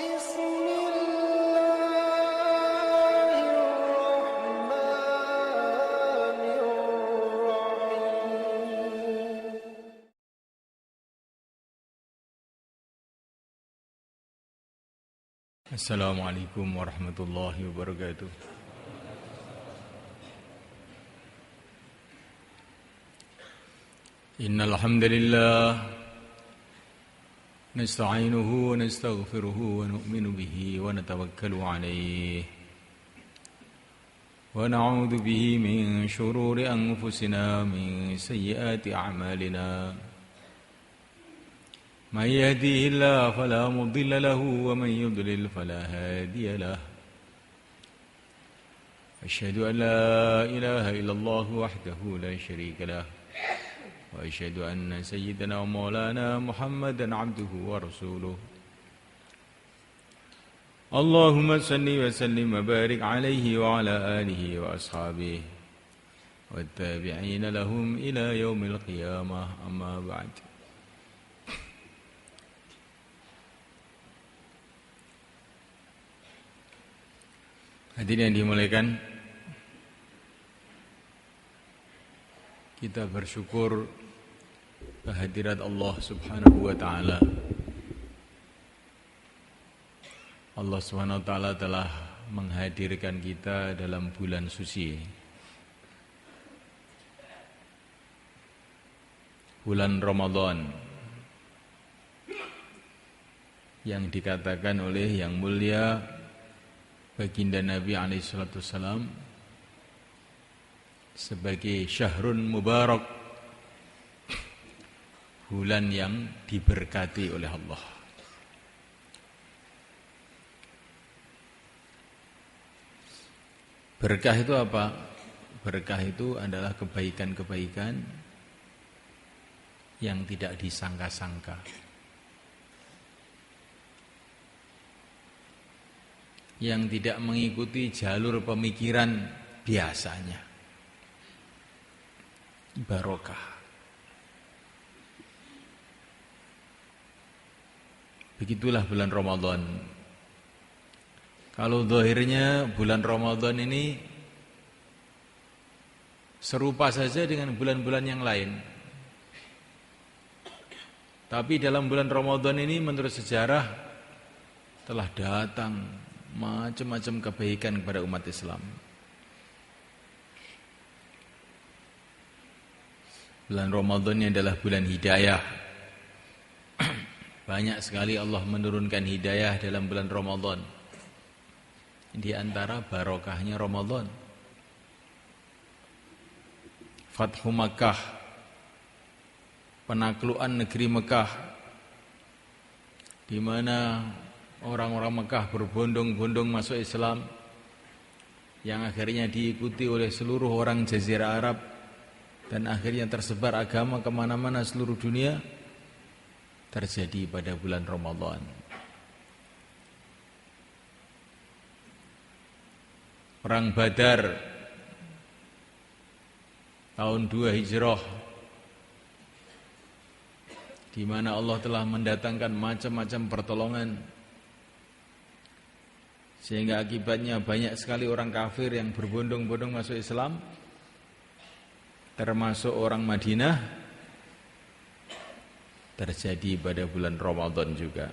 بسم الله الرحمن الرحيم. Assalamualaikum warahmatullahi wabarakatuh. Innal hamdalillah nasta'inuhu wa nastaghfiruhu wa nu'minu bihi wa natawakkalu alayhi wa na'udzu bihi min shururi anfusina min sayyiati a'malina. من يهديه الله فلا مضل له ومن يضلل فلا هادي له أشهد أن لا إله إلا الله وحده لا شريك له وأشهد أن سيدنا ومولانا محمدا عبده ورسوله اللهم صل وسلم وبارك عليه وعلى آله وأصحابه والتابعين لهم إلى يوم القيامة أما بعد. Hadirin yang dimuliakan, kita bersyukur kehadirat Allah Subhanahu wa taala. Allah Subhanahu wa taala telah menghadirkan kita dalam bulan suci, bulan Ramadan, yang dikatakan oleh yang mulia baginda Nabi SAW sebagai syahrun mubarak, bulan yang diberkati oleh Allah. Berkah itu apa? Berkah itu adalah kebaikan-kebaikan yang tidak disangka-sangka, yang tidak mengikuti jalur pemikiran biasanya. Barokah. Begitulah bulan Ramadan. Kalau zahirnya bulan Ramadan ini serupa saja dengan bulan-bulan yang lain, tapi dalam bulan Ramadan ini menurut sejarah telah datang macam-macam kebaikan kepada umat Islam. Bulan Ramadan ini adalah bulan hidayah. Banyak sekali Allah menurunkan hidayah dalam bulan Ramadan. Di antara barokahnya Ramadan, Fathu Makkah, penaklukan negeri Mekah, di mana orang-orang Mekah berbondong-bondong masuk Islam, yang akhirnya diikuti oleh seluruh orang Jazirah Arab, dan akhirnya tersebar agama kemana-mana seluruh dunia, terjadi pada bulan Ramadan. Perang Badar tahun 2 Hijrah, di mana Allah telah mendatangkan macam-macam pertolongan, sehingga akibatnya banyak sekali orang kafir yang berbondong-bondong masuk Islam, termasuk orang Madinah, terjadi pada bulan Ramadan juga.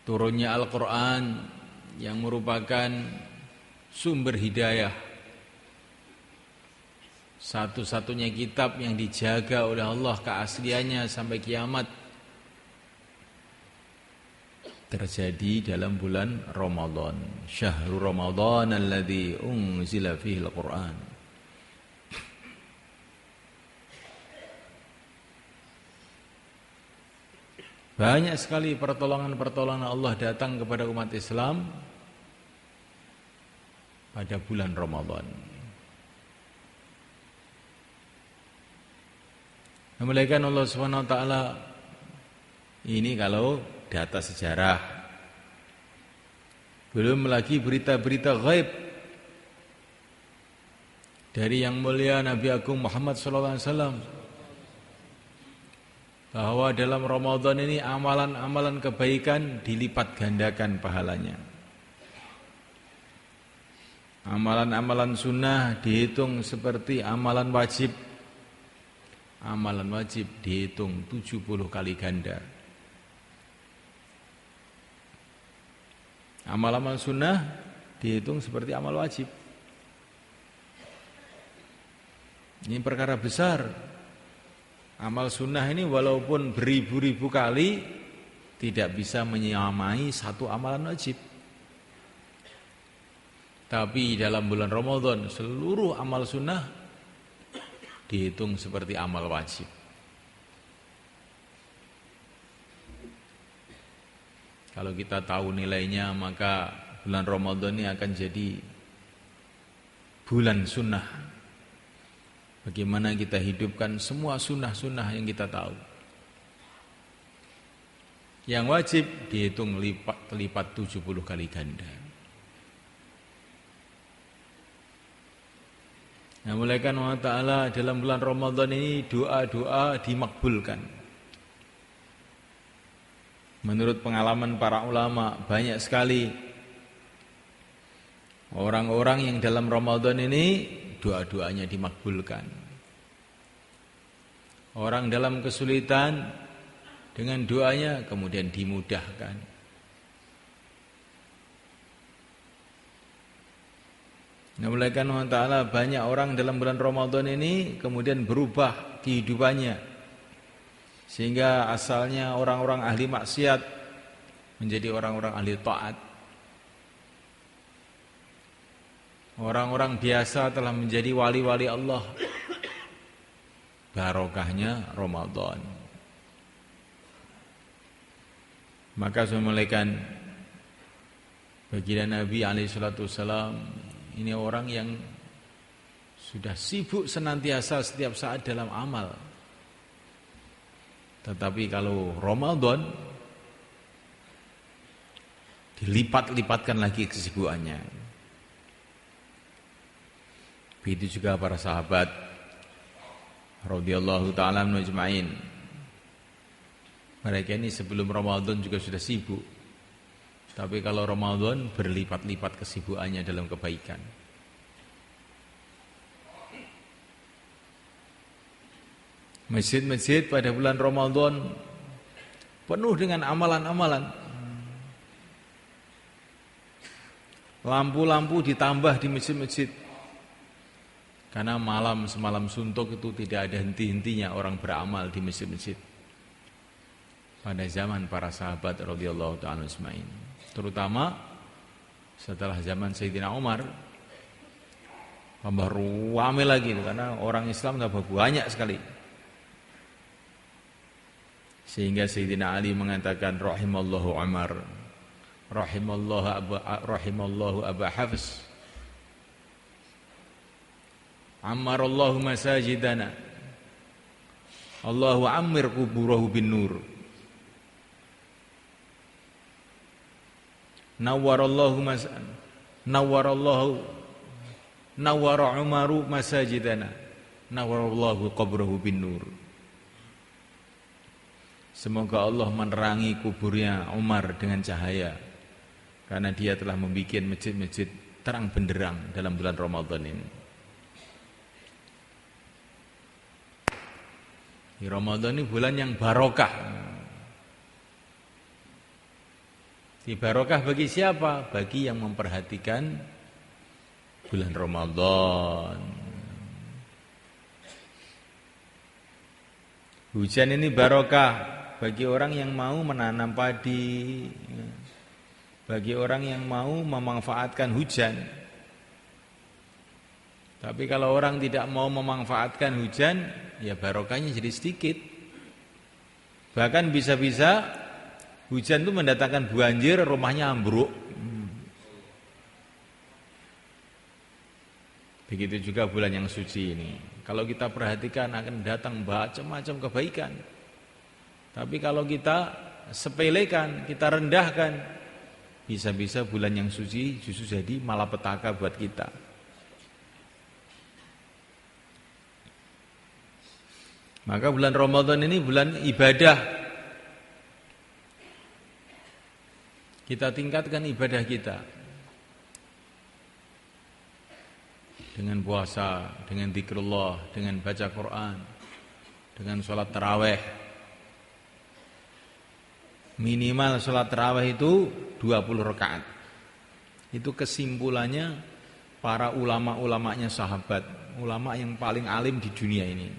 Turunnya Al-Quran yang merupakan sumber hidayah, satu-satunya kitab yang dijaga oleh Allah keasliannya sampai kiamat, terjadi dalam bulan Ramadan. Syahrul Ramadan alladzi unzila fihi al-Quran. Banyak sekali pertolongan-pertolongan Allah datang kepada umat Islam pada bulan Ramadan. Memuliakan Allah Subhanahu wa taala. Ini kalau data sejarah. Belum lagi berita-berita gaib dari yang mulia Nabi Agung Muhammad SAW, bahwa dalam Ramadan ini amalan-amalan kebaikan dilipat gandakan pahalanya. Amalan-amalan sunnah dihitung seperti amalan wajib. Amalan wajib dihitung 70 kali ganda. Amal-amal sunnah dihitung seperti amal wajib. Ini perkara besar. Amal sunnah ini walaupun beribu-ribu kali tidak bisa menyamai satu amalan wajib. Tapi dalam bulan Ramadan seluruh amal sunnah dihitung seperti amal wajib. Kalau kita tahu nilainya, maka bulan Ramadan ini akan jadi bulan sunnah. Bagaimana kita hidupkan semua sunnah-sunnah yang kita tahu. Yang wajib dihitung lipat 70 kali ganda. Nah, mulaikan Allah Ta'ala dalam bulan Ramadan ini doa-doa dimakbulkan. Menurut pengalaman para ulama, banyak sekali orang-orang yang dalam Ramadan ini doa-doanya dimakbulkan. Orang dalam kesulitan dengan doanya kemudian dimudahkan. Nah, mulaikan Allah Ta'ala banyak orang dalam bulan Ramadan ini kemudian berubah kehidupannya. Sehingga asalnya orang-orang ahli maksiat menjadi orang-orang ahli taat. Orang-orang biasa telah menjadi wali-wali Allah. Barokahnya Ramadan. Maka saya mulaikan baginda Nabi SAW, ini orang yang sudah sibuk senantiasa setiap saat dalam amal. Tetapi kalau Ramadan dilipat-lipatkan lagi kesibukannya. Begitu juga para sahabat radhiyallahu ta'ala ajma'in. Mereka ini sebelum Ramadan juga sudah sibuk. Tapi kalau Ramadan berlipat-lipat kesibukannya dalam kebaikan. Masjid-masjid pada bulan Ramadan penuh dengan amalan-amalan. Lampu-lampu ditambah di masjid-masjid. Karena malam semalam suntuk itu tidak ada henti-hentinya orang beramal di masjid-masjid. Pada zaman para sahabat radhiyallahu ta'ala ajma'in. Terutama setelah zaman Sayyidina Umar. Tambah ramai lagi karena orang Islam tambah banyak sekali. Sehingga Sayyidina Ali mengatakan rahimallahu Umar, rahimallahu Aba Hafs, ammarallahu masajidana, Allahu ammir kuburahu bin nur, nawwara Umaru masajidana, nawwarallahu qabrahu bin nur. Semoga Allah menerangi kuburnya Umar dengan cahaya, karena dia telah membuat masjid-masjid terang benderang dalam bulan Ramadan ini. Di Ramadan ini bulan yang barokah. Di barokah bagi siapa? Bagi yang memperhatikan bulan Ramadan. Hujan ini barokah bagi orang yang mau menanam padi, bagi orang yang mau memanfaatkan hujan. Tapi kalau orang tidak mau memanfaatkan hujan, ya barokahnya jadi sedikit. Bahkan bisa-bisa hujan itu mendatangkan banjir, rumahnya ambruk. Begitu juga bulan yang suci ini. Kalau kita perhatikan akan datang macam-macam kebaikan. Tapi kalau kita sepelekan, kita rendahkan, bisa-bisa bulan yang suci justru jadi malapetaka buat kita. Maka bulan Ramadan ini bulan ibadah. Kita tingkatkan ibadah kita. Dengan puasa, dengan zikrullah, dengan baca Quran, dengan sholat tarawih. Minimal sholat tarawih itu 20 rakaat. Itu kesimpulannya para ulama-ulamanya sahabat, ulama yang paling alim di dunia ini.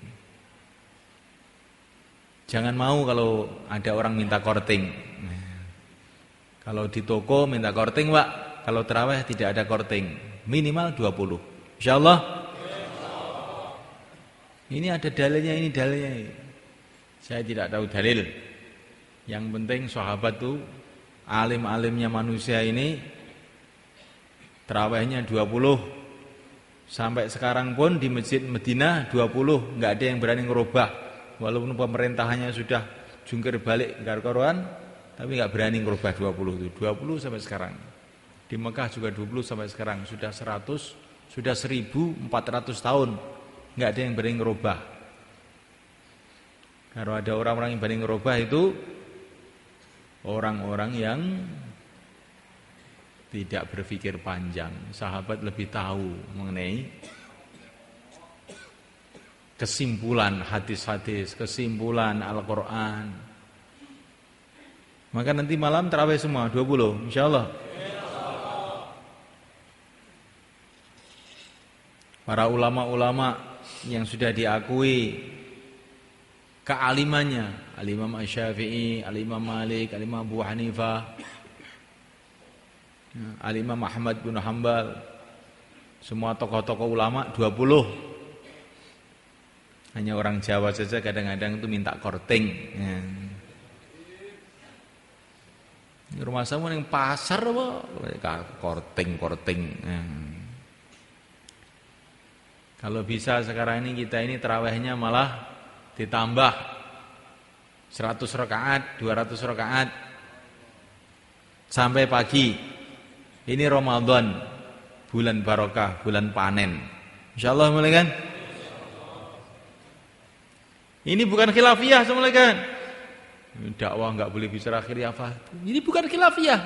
Jangan mau kalau ada orang minta korting. Kalau di toko minta korting, Pak. Kalau tarawih tidak ada korting. Minimal 20. Insyaallah. Ini ada dalilnya, ini dalilnya. Saya tidak tahu dalil. Yang penting sahabat tuh alim-alimnya manusia ini tarawihnya 20. Sampai sekarang pun di Masjid Madinah 20, enggak ada yang berani ngerubah. Walaupun pemerintahannya sudah jungkir balik karuan, tapi enggak berani ngerubah 20 itu. 20 sampai sekarang. Di Mekah juga 20 sampai sekarang, sudah 100, sudah 1400 tahun. Enggak ada yang berani ngerubah. Kalau ada orang-orang yang berani ngerubah itu orang-orang yang tidak berpikir panjang. Sahabat lebih tahu mengenai kesimpulan hadis-hadis, kesimpulan Al-Quran. Maka nanti malam tarawih semua 20, insyaallah. Para ulama-ulama yang sudah diakui kealimannya, Al-Imam Asy-Syafi'i, Al-Imam Malik, Al-Imam Abu Hanifah, Al-Imam Ahmad bin Hanbal, semua tokoh-tokoh ulama 20. Hanya orang Jawa saja kadang-kadang itu minta korting. Ini rumah saya yang pasar apa? Korting. Kalau bisa sekarang ini kita ini tarawihnya malah ditambah 100 rakaat, 200 rakaat sampai pagi. Ini Ramadan, bulan barokah, bulan panen. Insyaallah mulai kan? Ini bukan khilafiyah semula kan? Dakwah enggak boleh bicara khilafah. Ini bukan khilafiyah.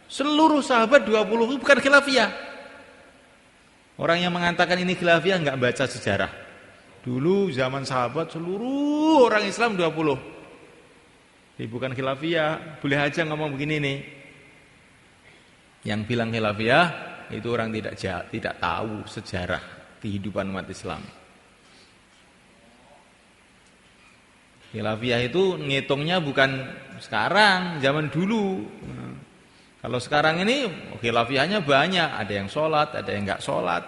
Seluruh sahabat 20 itu bukan khilafiyah. Orang yang mengatakan ini khilafiyah enggak baca sejarah. Dulu zaman sahabat seluruh orang Islam 20. Ini bukan khilafiyah. Boleh aja ngomong begini nih. Yang bilang khilafiyah itu orang tidak tahu sejarah kehidupan umat Islam. Khilafiyah itu ngitungnya bukan sekarang, zaman dulu. Kalau sekarang ini khilafiyahnya banyak, ada yang sholat, ada yang enggak sholat.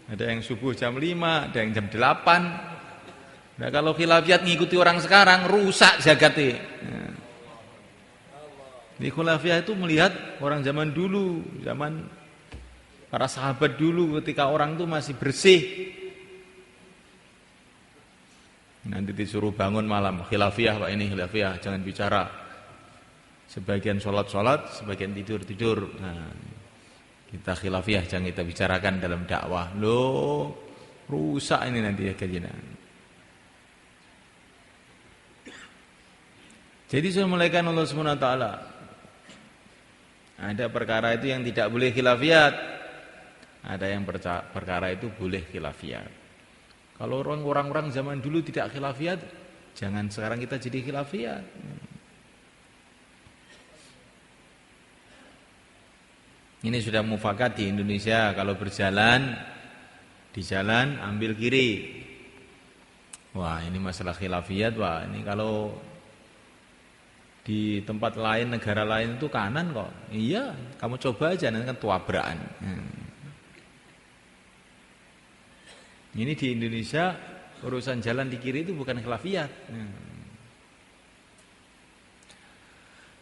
Ada yang subuh jam 5, ada yang jam 8. Nah kalau khilafiyah ngikuti orang sekarang, rusak jagatnya. Di khilafiyah itu melihat orang zaman dulu, zaman para sahabat dulu ketika orang itu masih bersih. Nanti disuruh bangun malam, khilafiyah Pak, ini khilafiyah, jangan bicara. Sebagian sholat, sebagian tidur. Nah, kita khilafiyah, jangan kita bicarakan dalam dakwah. Loh, rusak ini nanti ya kajian. Jadi saya mulaikan Allah SWT. Ada perkara itu yang tidak boleh khilafiyat. Ada yang perkara itu boleh khilafiyat. Kalau orang-orang zaman dulu tidak khilafiyat, jangan sekarang kita jadi khilafiyat. Ini sudah mufakat di Indonesia, kalau berjalan di jalan ambil kiri. Wah, ini masalah khilafiyat, wah ini kalau di tempat lain, negara lain itu kanan kok. Iya, kamu coba aja nanti kan tuabrakan. Ini di Indonesia urusan jalan di kiri itu bukan khilafiyat.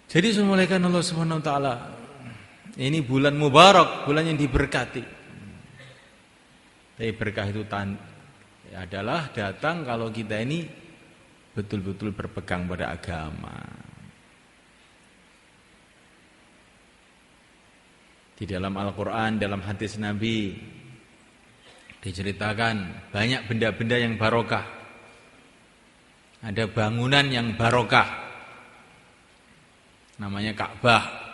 Jadi semulaikan Allah Subhanahu wa taala. Ini bulan mubarak, bulan yang diberkati. Tapi berkah itu adalah datang kalau kita ini betul-betul berpegang pada agama. Di dalam Al-Quran, dalam hadis Nabi, diceritakan banyak benda-benda yang barokah. Ada bangunan yang barokah, namanya Ka'bah.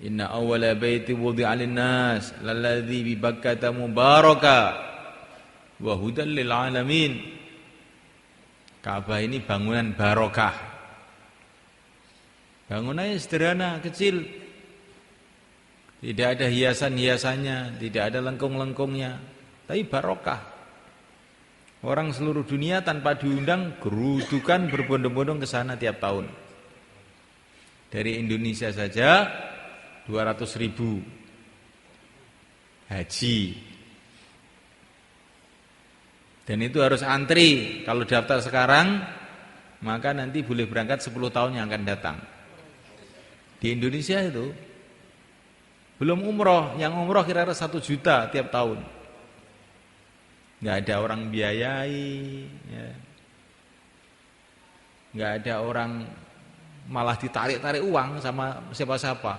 Inna awwala baiti wudi'a lin-nas lalladzi bi Bakkata mubaraka wa hudan lil alamin. Ka'bah ini bangunan barokah. Bangunannya sederhana, kecil. Tidak ada hiasan-hiasannya, tidak ada lengkung-lengkungnya, tapi barokah. Orang seluruh dunia tanpa diundang gerudukan berbondong-bondong ke sana tiap tahun. Dari Indonesia saja 200.000 haji. Dan itu harus antri. Kalau daftar sekarang, maka nanti boleh berangkat 10 tahun yang akan datang. Di Indonesia itu belum umroh, yang umroh kira-kira 1 juta tiap tahun. Nggak ada orang biayai, ya. Nggak ada orang malah ditarik-tarik uang sama siapa-siapa.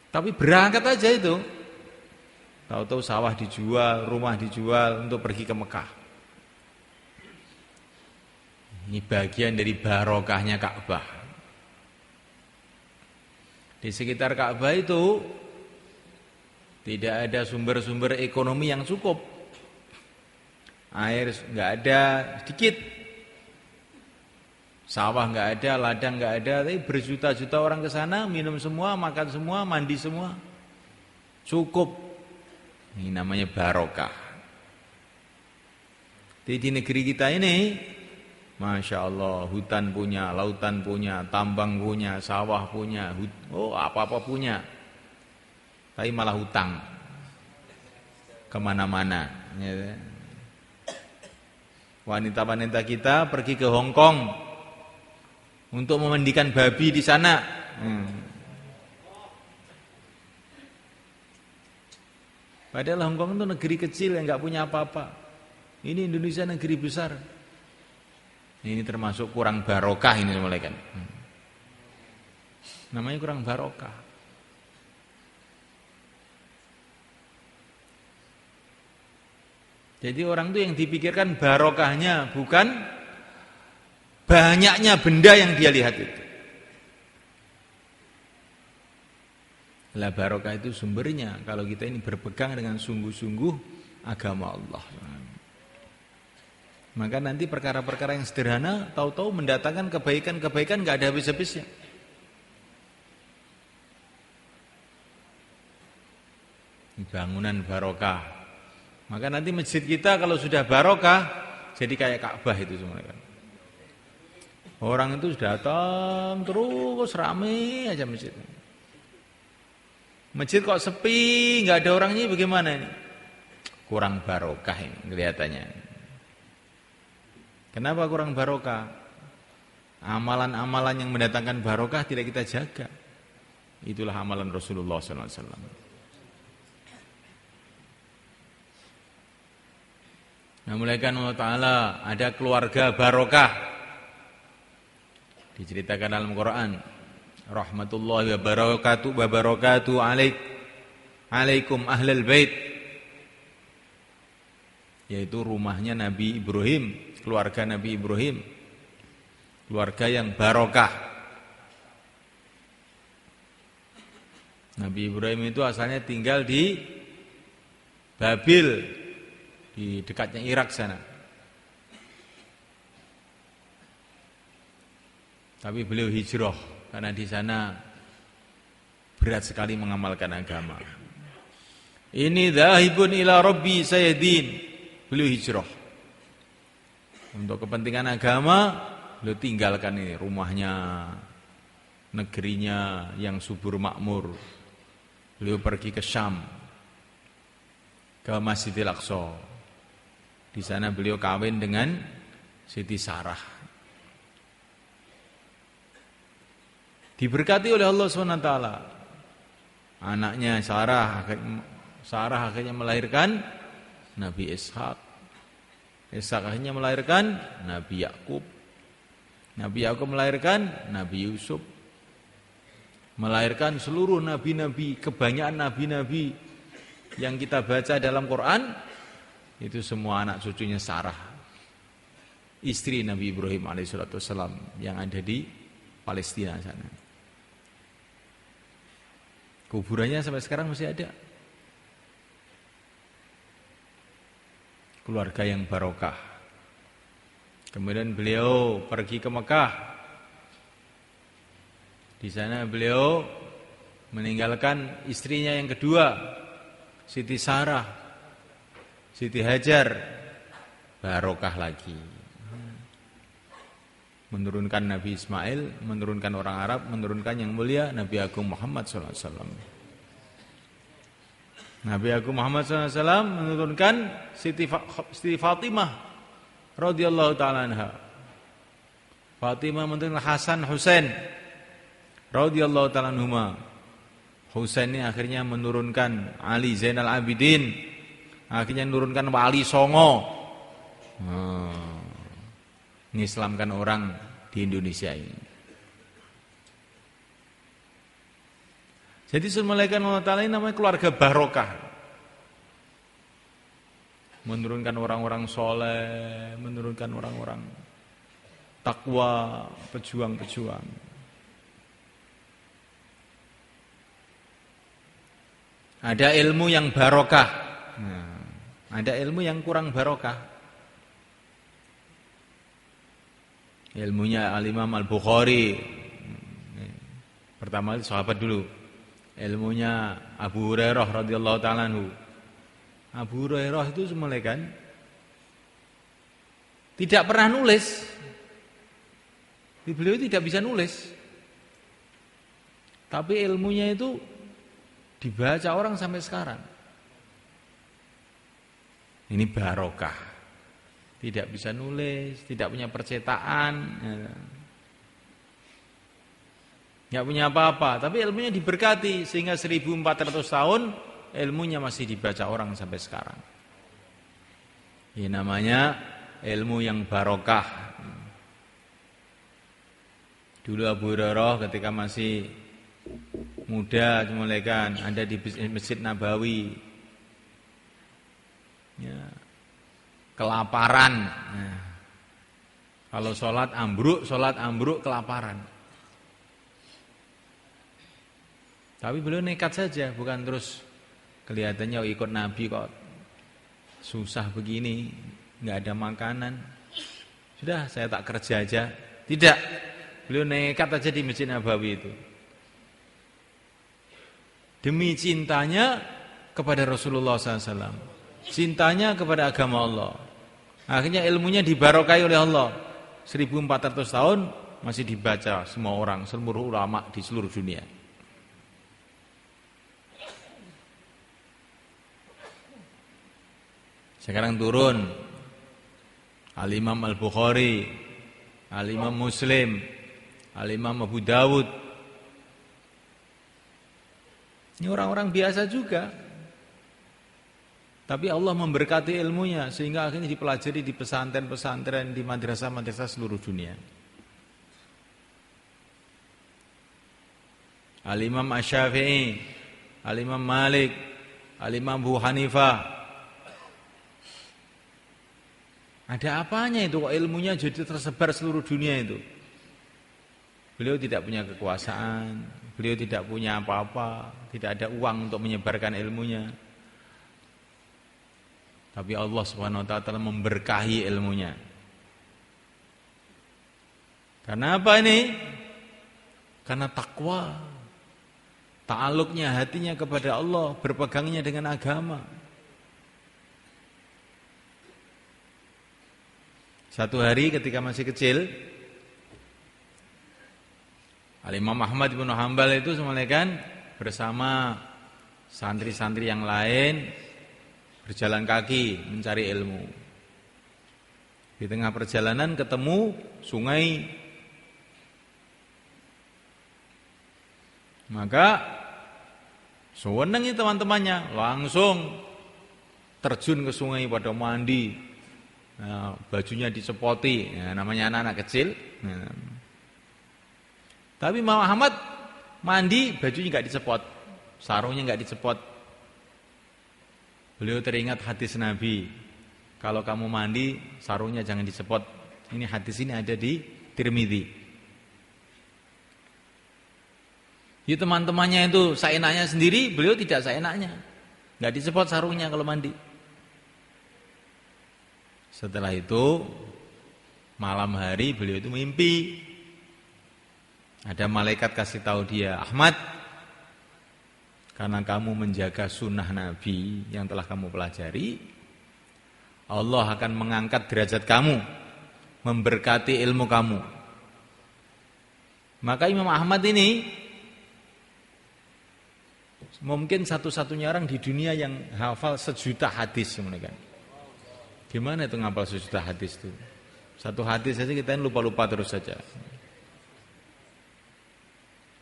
Tapi berangkat aja itu. Tahu-tahu sawah dijual, rumah dijual untuk pergi ke Mekah. Ini bagian dari barokahnya Ka'bah. Di sekitar Ka'bah itu tidak ada sumber-sumber ekonomi yang cukup. Air nggak ada, sedikit. Sawah nggak ada, ladang nggak ada, tapi berjuta-juta orang ke sana, minum semua, makan semua, mandi semua. Cukup. Ini namanya barokah. Di negeri kita ini, Masya Allah, hutan punya, lautan punya, tambang punya, sawah punya, apa-apa punya. Tapi malah hutang kemana-mana. Ya. Wanita-wanita kita pergi ke Hong Kong untuk memandikan babi di sana. Padahal Hong Kong itu negeri kecil yang nggak punya apa-apa. Ini Indonesia negeri besar. Ini termasuk kurang barokah ini mulai kan. Namanya kurang barokah. Jadi orang itu yang dipikirkan barokahnya, bukan banyaknya benda yang dia lihat itu. Lah barokah itu sumbernya kalau kita ini berpegang dengan sungguh-sungguh agama Allah. Maka nanti perkara-perkara yang sederhana tahu-tahu mendatangkan kebaikan-kebaikan enggak ada habis-habisnya. Bangunan barokah. Maka nanti masjid kita kalau sudah barokah jadi kayak Ka'bah itu semua kan. Orang itu sudah datang terus rame aja masjid. Masjid kok sepi, nggak ada orangnya bagaimana ini? Kurang barokah ini kelihatannya. Kenapa kurang barokah? Amalan-amalan yang mendatangkan barokah tidak kita jaga. Itulah amalan Rasulullah SAW. Nah, mulaikan Allah Ta'ala ada keluarga barokah. Diceritakan dalam Quran. Rahmatullahi wa barakatuh alaikum ahlal bait. Yaitu rumahnya Nabi Ibrahim, keluarga Nabi Ibrahim. Keluarga yang barokah. Nabi Ibrahim itu asalnya tinggal di Babil, di dekatnya Irak sana. Tapi beliau hijrah karena di sana berat sekali mengamalkan agama. Ini dzahibun ila rabbi sayyidin. Beliau hijrah. Untuk kepentingan agama, beliau tinggalkan ini rumahnya, negerinya yang subur makmur. Beliau pergi ke Syam, ke Masjidil Aqsa. Di sana beliau kawin dengan Siti Sarah. Diberkati oleh Allah SWT. Anaknya Sarah akhirnya melahirkan Nabi Ishak. Ishak akhirnya melahirkan Nabi Yakub. Nabi Yakub melahirkan Nabi Yusuf. Melahirkan seluruh nabi-nabi, kebanyakan nabi-nabi yang kita baca dalam Quran itu semua anak cucunya Sarah, istri Nabi Ibrahim alaihissalam yang ada di Palestina sana. Kuburannya sampai sekarang masih ada. Keluarga yang barokah. Kemudian beliau pergi ke Mekah. Di sana beliau meninggalkan istrinya yang kedua, Siti Sarah, Siti Hajar, barokah lagi. Menurunkan Nabi Ismail, menurunkan orang Arab, menurunkan yang mulia Nabi Agung Muhammad SAW. Nabi Agung Muhammad SAW menurunkan Siti Fatimah radhiyallahu ta'ala anha. Fatimah menurunkan Hasan Husain radhiyallahu ta'ala anhuma. Husain ini akhirnya menurunkan Ali Zainal Abidin, akhirnya menurunkan Wali Songo. Mengislamkan orang di Indonesia ini. Jadi malaikat Allah Ta'ala ini namanya keluarga barokah. Menurunkan orang-orang soleh, menurunkan orang-orang takwa, pejuang-pejuang. Ada ilmu yang barokah. Ada ilmu yang kurang barokah. Ilmunya Al-Imam Al-Bukhari. Pertama itu sahabat dulu. Ilmunya Abu Hurairah radhiyallahu ta'ala anhu. Abu Hurairah itu semula kan tidak pernah nulis. Beliau tidak bisa nulis. Tapi ilmunya itu dibaca orang sampai sekarang. Ini barokah. Tidak bisa nulis, tidak punya percetakan, nggak punya apa-apa, tapi ilmunya diberkati sehingga 1400 tahun ilmunya masih dibaca orang sampai sekarang. Ini namanya ilmu yang barokah. Dulu Abu Hurairah ketika masih muda, mulai kan ada di Masjid Nabawi, ya, kelaparan. Nah, kalau sholat ambruk kelaparan. Tapi beliau nekat saja, bukan terus kelihatannya ikut Nabi kok susah begini, nggak ada makanan. Sudah saya tak kerja aja. Tidak, beliau nekat aja di Masjid Nabawi itu. Demi cintanya kepada Rasulullah SAW, cintanya kepada agama Allah. Akhirnya ilmunya dibarokai oleh Allah. 1400 tahun masih dibaca semua orang, seluruh ulama di seluruh dunia. Sekarang turun Al-Imam Al-Bukhari, Al-Imam Muslim, Al-Imam Abu Dawud. Ini orang-orang biasa juga. Tapi Allah memberkati ilmunya sehingga akhirnya dipelajari di pesantren-pesantren, di madrasah-madrasah seluruh dunia. Al-Imam Asy-Syafi'i, Al-Imam Malik, Al-Imam Abu Hanifah. Ada apanya itu kok ilmunya jadi tersebar seluruh dunia itu? Beliau tidak punya kekuasaan, beliau tidak punya apa-apa, tidak ada uang untuk menyebarkan ilmunya. Tapi Allah Subhanahu wa ta'ala telah memberkahi ilmunya. Karena apa ini? Karena takwa. Ta'aluknya hatinya kepada Allah, berpegangnya dengan agama. Satu hari ketika masih kecil, Al-Imam Ahmad bin Hanbal itu semalekan bersama santri-santri yang lain berjalan kaki mencari ilmu. Di tengah perjalanan ketemu sungai. Maka seneng teman-temannya langsung terjun ke sungai pada mandi. Nah, bajunya dicepoti, ya, namanya anak-anak kecil. Nah. Tapi Muhammad mandi bajunya nggak dicepot, sarungnya nggak dicepot. Beliau teringat hadis Nabi, kalau kamu mandi sarungnya jangan dicepot. Ini hadis ini ada di Tirmidzi. Di teman-temannya itu seenaknya sendiri, beliau tidak seenaknya. Enggak dicepot sarungnya kalau mandi. Setelah itu malam hari beliau itu mimpi. Ada malaikat kasih tahu dia, Ahmad, karena kamu menjaga sunnah Nabi yang telah kamu pelajari, Allah akan mengangkat derajat kamu, memberkati ilmu kamu. Maka Imam Ahmad ini mungkin satu-satunya orang di dunia yang hafal 1.000.000 hadis. Gimana itu ngapal 1.000.000 hadis itu? Satu hadis saja kita lupa-lupa terus saja.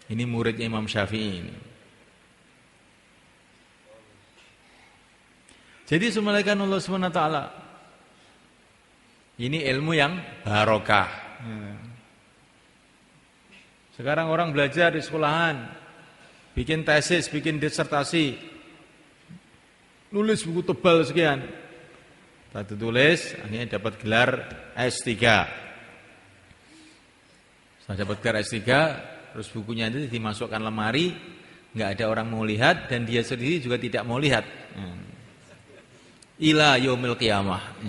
Ini muridnya Imam Syafi'i ini. Jadi semulaikan Allah SWT, ini ilmu yang barokah. Sekarang orang belajar di sekolahan, bikin tesis, bikin disertasi, nulis buku tebal sekian, tak tulis, akhirnya dapat gelar S3. Setelah dapat gelar S3, terus bukunya itu dimasukkan lemari, nggak ada orang mau lihat, dan dia sendiri juga tidak mau lihat. Ila yaumil qiyamah.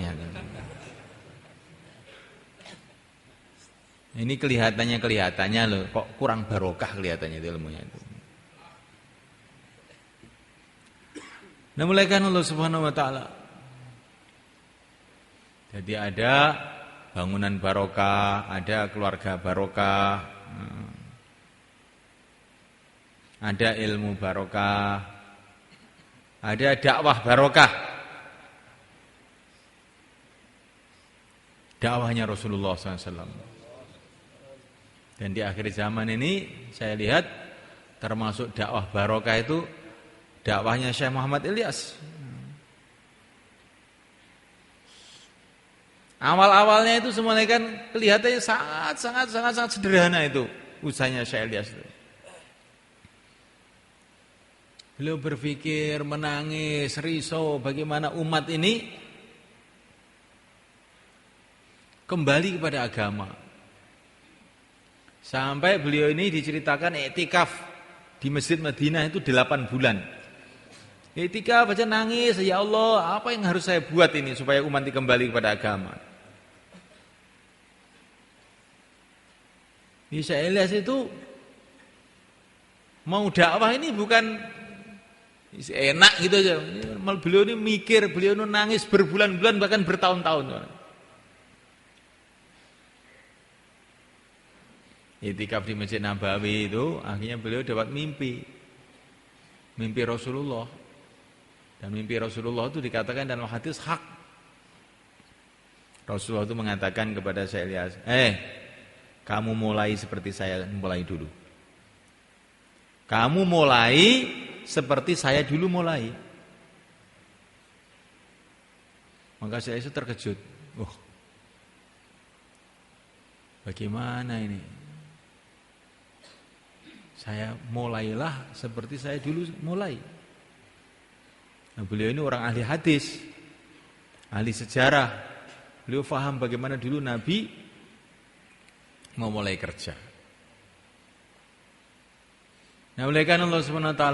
Ini kelihatannya loh, kok kurang barokah kelihatannya itu ilmunya itu. Nah, mulaikan Allah Subhanahu wa taala. Jadi ada bangunan barokah, ada keluarga barokah, ada ilmu barokah, ada dakwah barokah. Dakwahnya Rasulullah SAW. Dan di akhir zaman ini saya lihat termasuk dakwah barokah itu dakwahnya Syekh Muhammad Ilyas. Awal-awalnya itu semuanya kan kelihatannya sangat sederhana itu usahanya Syekh Ilyas itu. Beliau berpikir, menangis, risau bagaimana umat ini kembali kepada agama. Sampai beliau ini diceritakan iktikaf di Masjid Madinah itu 8 bulan. Iktikaf aja nangis, ya Allah, apa yang harus saya buat ini supaya umat ini kembali kepada agama. Isa Ilyas itu mau dakwah ini bukan enak gitu aja. Beliau ini mikir, beliau ini nangis berbulan-bulan bahkan bertahun-tahun. Iktikaf di Masjid Nabawi itu akhirnya beliau dapat mimpi Rasulullah, dan mimpi Rasulullah itu dikatakan dalam hadis hak. Rasulullah itu mengatakan kepada Syekh Ilyas, kamu mulai seperti saya mulai dulu. Kamu mulai seperti saya dulu mulai. Maka Syekh itu terkejut. Bagaimana ini? Saya mulailah seperti saya dulu mulai. Nah, beliau ini orang ahli hadis, ahli sejarah. Beliau faham bagaimana dulu Nabi mau mulai kerja. Nah, oleh karena Allah SWT,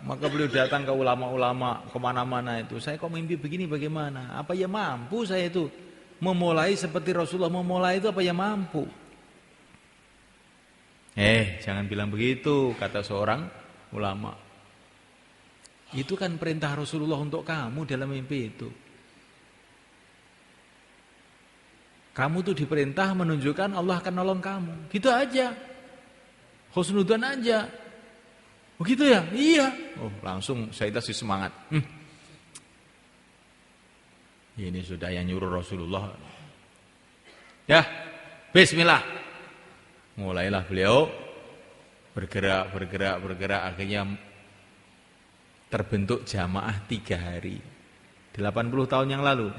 maka beliau datang ke ulama-ulama kemana-mana itu. Saya kok mimpi begini bagaimana? Apa ya mampu saya itu memulai seperti Rasulullah memulai itu, apa ya mampu? Jangan bilang begitu, kata seorang ulama. Itu kan perintah Rasulullah untuk kamu dalam mimpi itu. Kamu tuh diperintah menunjukkan Allah akan nolong kamu. Gitu aja. Husnudzan aja. Begitu ya? Iya. Langsung saya kasih semangat. Ini sudah yang nyuruh Rasulullah. Ya, bismillah. Mulailah beliau bergerak, akhirnya terbentuk jamaah 3 hari. 80 tahun yang lalu,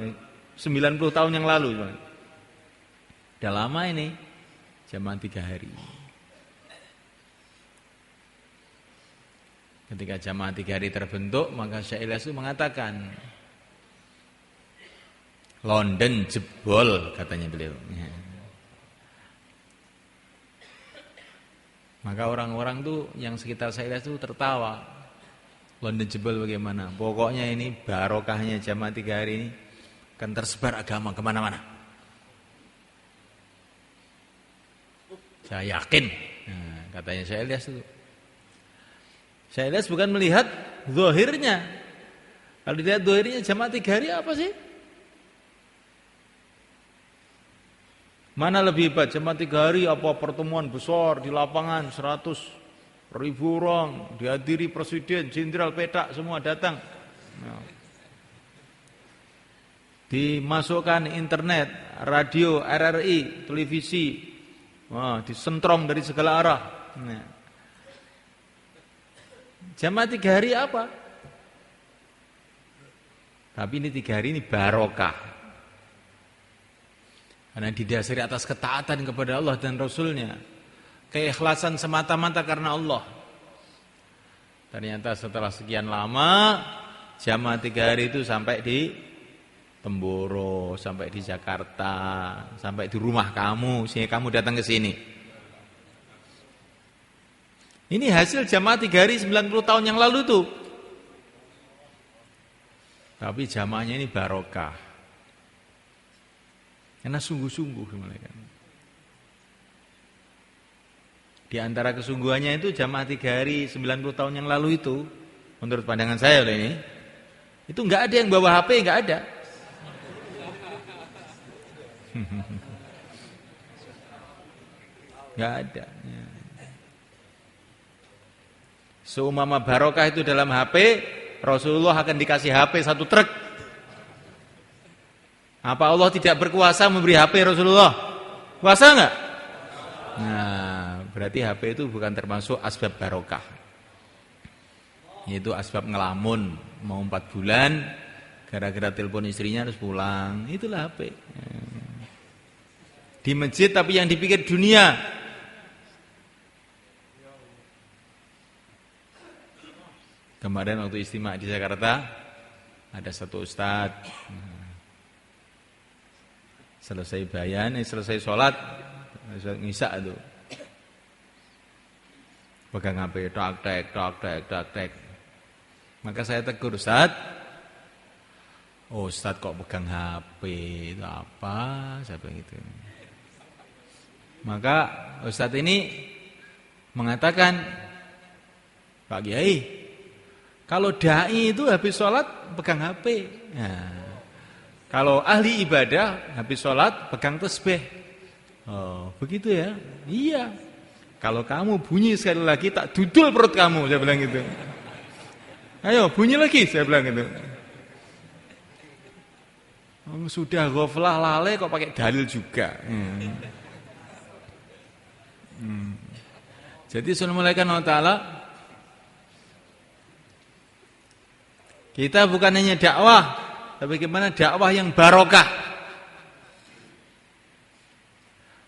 90 tahun yang lalu. Udah lama ini, jamaah 3 hari. Ketika jamaah 3 hari terbentuk, maka Syekh Ilyas itu mengatakan, London jebol, katanya beliau. Maka orang-orang tuh yang sekitar Syekh Ilyas itu tertawa. London jebol bagaimana? Pokoknya ini barokahnya jamaah 3 hari ini akan tersebar agama kemana-mana. Saya yakin, katanya Syekh Ilyas itu. Syekh Ilyas bukan melihat zahirnya. Kalau dilihat zahirnya jamaah 3 hari apa sih? Mana lebih hebat, jamaah 3 hari apa pertemuan besar di lapangan 100.000 orang, dihadiri presiden, jenderal, petak, semua datang. Dimasukkan internet, radio, RRI, televisi, disentrong dari segala arah. Jamaah 3 hari apa? Tapi ini 3 hari ini barokah. Karena didasari atas ketaatan kepada Allah dan Rasulnya. Keikhlasan semata-mata karena Allah. Ternyata setelah sekian lama, jamaah 3 hari itu sampai di Temboro, sampai di Jakarta, sampai di rumah kamu, sehingga kamu datang ke sini. Ini hasil jamaah 3 hari 90 tahun yang lalu tuh. Tapi jamaahnya ini barokah. Karena sungguh-sungguh mereka. Di antara kesungguhannya itu jamaah 3 hari 90 tahun yang lalu itu, menurut pandangan saya loh ini, itu enggak ada yang bawa HP, enggak ada. Enggak ada. Seumpama barokah itu dalam HP, Rasulullah akan dikasih HP 1 truk. Apa Allah tidak berkuasa memberi HP Rasulullah? Kuasa enggak? Nah, berarti HP itu bukan termasuk asbab barokah. Yaitu asbab ngelamun, mau 4 bulan, gara-gara telepon istrinya harus pulang. Itulah HP. Di masjid tapi yang dipikir dunia. Kemarin waktu istimewa di Jakarta, ada satu ustadz, selesai bayan, selesai sholat, ngisak itu, pegang HP, tek. Maka saya tegur, Ustadz, oh Ustadz kok pegang HP, itu apa? Saya bilang gitu. Maka Ustadz ini mengatakan, Pak Kiai, kalau dai itu habis sholat pegang HP. Nah, kalau ahli ibadah habis sholat pegang tasbih. Oh, begitu ya? Iya. Kalau kamu bunyi sekali lagi tak dudul perut kamu, saya bilang gitu. Ayo bunyi lagi, saya bilang gitu. Oh, sudah ghaflah lalai kok pakai dalil juga. Jadi sallallahu alaihi wasallam, kita bukan hanya dakwah, tapi bagaimana dakwah yang barokah.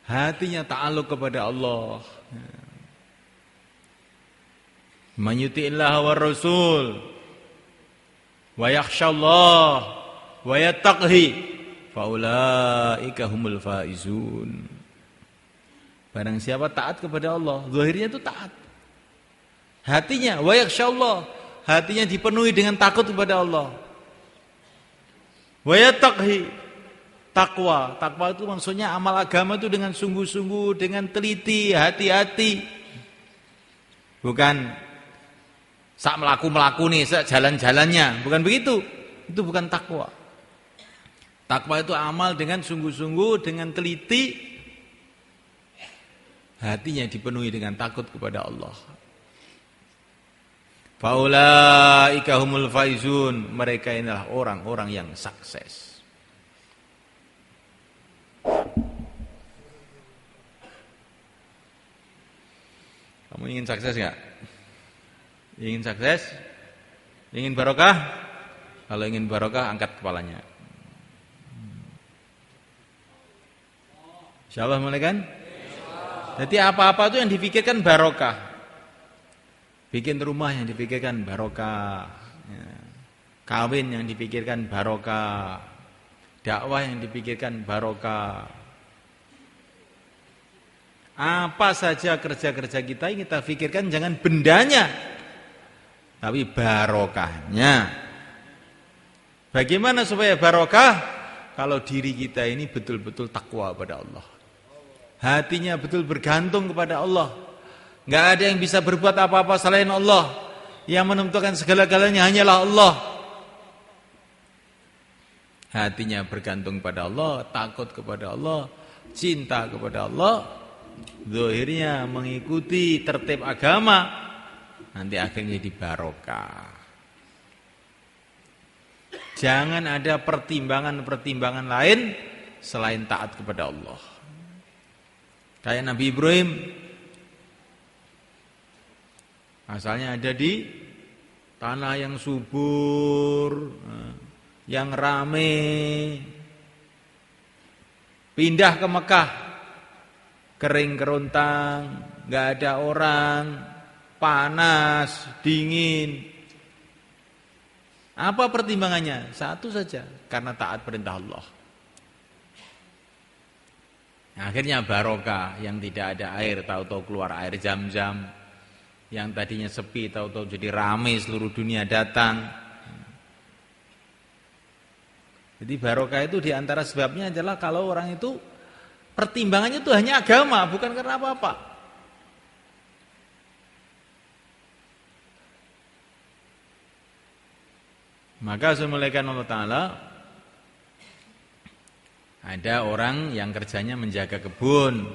Hatinya ta'alluq kepada Allah. Man yuti'illah wa rasul wa yakhshallah wa yattaqhi faulaika humul faizun. Barang siapa taat kepada Allah, zahirnya itu taat. Hatinya wa yakhshallah, hatinya dipenuhi dengan takut kepada Allah. Wa yattaqhi, takwa. Takwa itu maksudnya amal agama itu dengan sungguh-sungguh, dengan teliti, hati-hati. Bukan sak melaku nih, sak jalan-jalannya, bukan begitu. Itu bukan takwa. Takwa itu amal dengan sungguh-sungguh, dengan teliti. Hatinya dipenuhi dengan takut kepada Allah. Faulaika humul faizun, mereka inilah orang-orang yang sukses. Kamu ingin sukses enggak? Ingin sukses? Ingin barokah? Kalau ingin barokah, angkat kepalanya. Insyaallah mulai kan? Jadi apa-apa itu yang dipikirkan barokah. Bikin rumah yang dipikirkan barokah, ya. Kawin yang dipikirkan barokah, dakwah yang dipikirkan barokah. Apa saja kerja-kerja kita yang kita pikirkan jangan bendanya, tapi barokahnya. Bagaimana supaya barokah? Kalau diri kita ini betul-betul takwa pada Allah. Hatinya betul bergantung kepada Allah. Enggak ada yang bisa berbuat apa-apa selain Allah. Yang menentukan segala-galanya hanyalah Allah. Hatinya bergantung pada Allah, takut kepada Allah, cinta kepada Allah, zahirnya mengikuti tertib agama, nanti akhirnya jadi barokah. Jangan ada pertimbangan-pertimbangan lain selain taat kepada Allah. Kayak Nabi Ibrahim, asalnya ada di tanah yang subur, yang rame, pindah ke Mekah, kering kerontang, nggak ada orang, panas, dingin. Apa pertimbangannya? Satu saja, karena taat perintah Allah. Akhirnya barokah, yang tidak ada air tahu-tahu keluar air Zam-Zam, yang tadinya sepi tahu-tahu jadi ramai, seluruh dunia datang. Jadi barokah itu diantara sebabnya adalah kalau orang itu pertimbangannya itu hanya agama, bukan karena apa-apa. Maka semulaikan Allah Ta'ala, ada orang yang kerjanya menjaga kebun,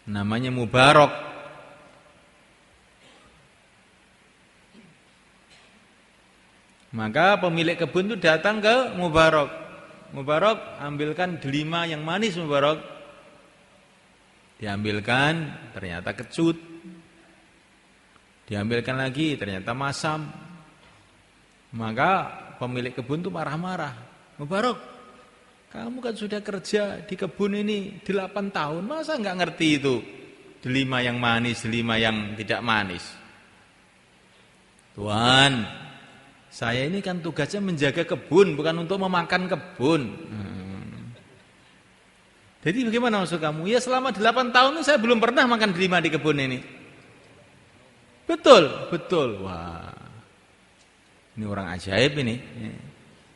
namanya Mubarak. Maka pemilik kebun itu datang ke Mubarak. Mubarak, ambilkan delima yang manis Mubarak. Diambilkan, ternyata kecut. Diambilkan lagi, ternyata masam. Maka pemilik kebun itu marah-marah. Mubarak, kamu kan sudah kerja di kebun ini 8 tahun, masa enggak ngerti itu? Delima yang manis, delima yang tidak manis. Tuhan, saya ini kan tugasnya menjaga kebun, bukan untuk memakan kebun. Jadi bagaimana maksud kamu? Ya selama 8 tahun ini saya belum pernah makan delima di kebun ini. Betul, betul. Wah, ini orang ajaib ini.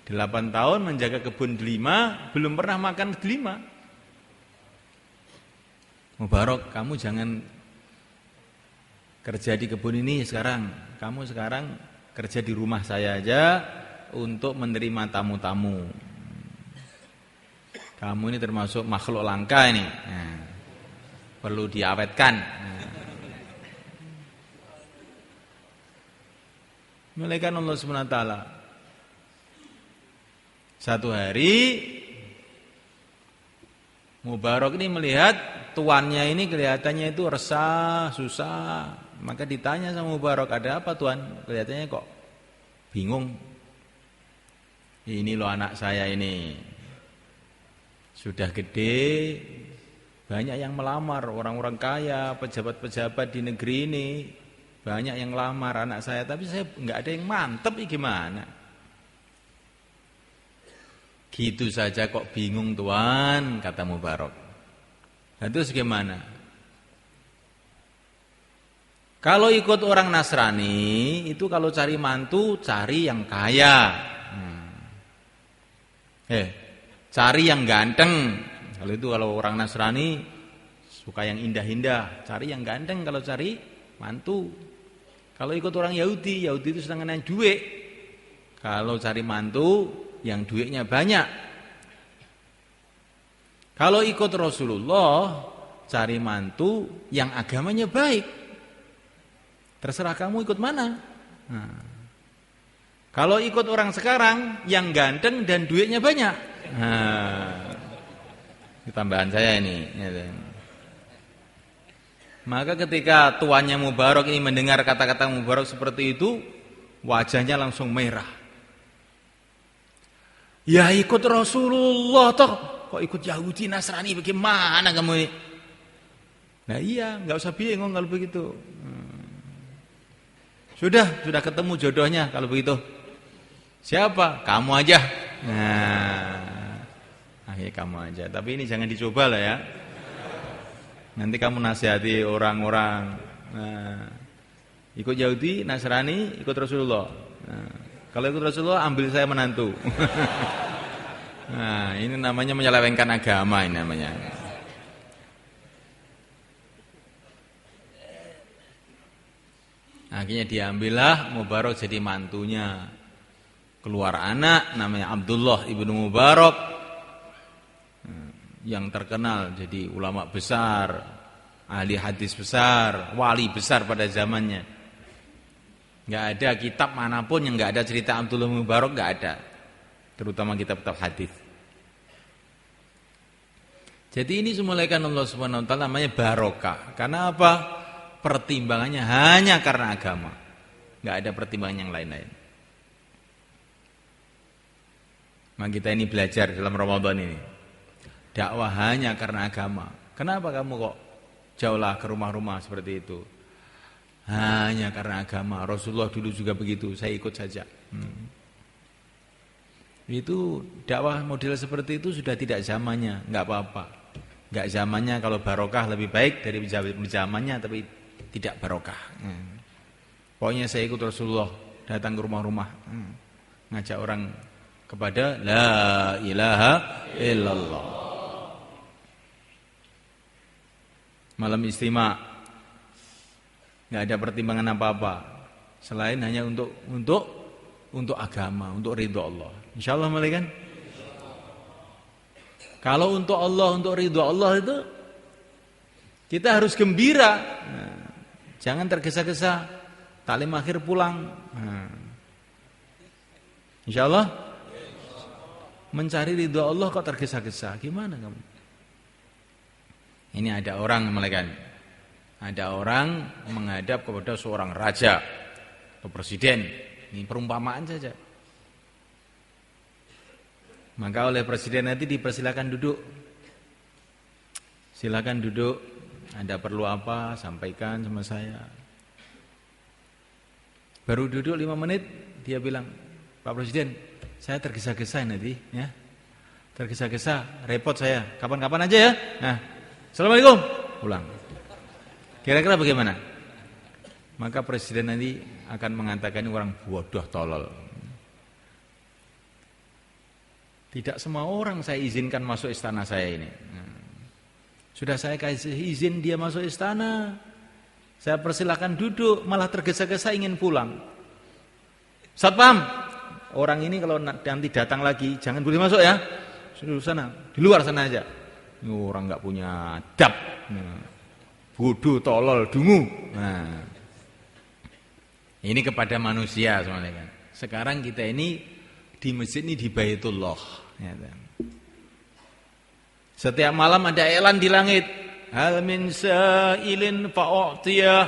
8 tahun menjaga kebun delima, belum pernah makan delima. Mubarak, kamu jangan kerja di kebun ini sekarang. Kamu sekarang kerja di rumah saya aja untuk menerima tamu-tamu. Kamu ini termasuk makhluk langka ini. Perlu diawetkan. Malaikat Allah SWT. Satu hari Mubarak ini melihat tuannya ini kelihatannya itu resah, susah. Maka ditanya sama Mubarak, ada apa tuan? Kelihatannya kok bingung. Ini loh anak saya ini. Sudah gede, banyak yang melamar, orang-orang kaya, pejabat-pejabat di negeri ini. Banyak yang lamar anak saya, tapi saya nggak ada yang mantep, gimana? Gitu saja kok bingung tuan, kata Mubarak. Nah, terus gimana? Kalau ikut orang Nasrani, itu kalau cari mantu, cari yang kaya. Cari yang ganteng. Kalau orang Nasrani, suka yang indah-indah. Cari yang ganteng kalau cari mantu. Kalau ikut orang Yahudi, Yahudi itu senang duit. Kalau cari mantu, yang duitnya banyak. Kalau ikut Rasulullah, cari mantu yang agamanya baik. Terserah kamu ikut mana. Nah. Kalau ikut orang sekarang, yang ganteng dan duitnya banyak. Nah. Ini tambahan saya ini. Maka ketika tuannya Mubarak ini mendengar kata-kata Mubarak seperti itu, wajahnya langsung merah. Ya ikut Rasulullah toh, kok ikut Yahudi Nasrani bagaimana kamu ini? Nah iya, nggak usah bingung kalau begitu. Sudah ketemu jodohnya kalau begitu. Siapa? Kamu aja. Nah, akhirnya kamu aja. Tapi ini jangan dicoba lah ya. Nanti kamu nasihati orang-orang. Nah, ikut Yahudi, Nasrani, ikut Rasulullah. Nah, kalau ikut Rasulullah, ambil saya menantu. Nah, ini namanya menyelewengkan agama ini namanya. Akhirnya diambillah Mubarak jadi mantunya. Keluar anak namanya Abdullah ibnu Mubarak, yang terkenal jadi ulama besar, ahli hadis besar, wali besar pada zamannya. Nggak ada kitab manapun yang nggak ada cerita Abdullah Mubarak, nggak ada, terutama kitab-kitab hadis. Jadi ini dimulaikan Allah Subhanahu Wa Taala namanya barokah. Karena apa? Pertimbangannya hanya karena agama, nggak ada pertimbangan yang lain-lain. Maka kita ini belajar dalam Ramadan ini. Dakwah hanya karena agama. Kenapa kamu kok jauhlah ke rumah-rumah seperti itu? Hanya karena agama. Rasulullah dulu juga begitu, saya ikut saja. Itu dakwah model seperti itu sudah tidak zamannya, enggak apa-apa. Enggak zamannya kalau barokah lebih baik dari zamannya tapi tidak barokah. Pokoknya saya ikut Rasulullah, datang ke rumah-rumah, ngajak orang kepada la ilaha illallah. Malam istimewa, nggak ada pertimbangan apa-apa selain hanya untuk agama, untuk ridho Allah. Insyaallah mulai kan? Kalau untuk Allah, untuk ridho Allah itu kita harus gembira. Jangan tergesa-gesa. Taklim akhir pulang. Insyaallah. Mencari ridho Allah kok tergesa-gesa, gimana kamu? Ini ada orang malaikat. Ada orang menghadap kepada seorang raja atau presiden. Ini perumpamaan saja. Maka oleh presiden nanti dipersilakan duduk. Silakan duduk. Anda perlu apa? Sampaikan sama saya. Baru duduk 5 menit, dia bilang, Pak Presiden, saya tergesa-gesa nanti, ya. Tergesa-gesa, repot saya. Kapan-kapan aja ya. Nah, Assalamualaikum. Pulang. Kira-kira bagaimana? Maka presiden nanti akan mengatakan orang bodoh tolol. Tidak semua orang saya izinkan masuk istana saya ini. Sudah saya kasih izin dia masuk istana. Saya persilakan duduk, malah tergesa-gesa ingin pulang. Satpam, orang ini kalau nanti datang lagi jangan boleh masuk ya. Sudah sana, di luar sana aja. Orang nggak punya adab. Bodoh, tolol, dungu. Nah, ini kepada manusia semuanya kan. Sekarang kita ini di masjid ini di Baitullah. Ya, kan? Setiap malam ada iklan di langit. Hal min sa'ilin fa'u'tiyah.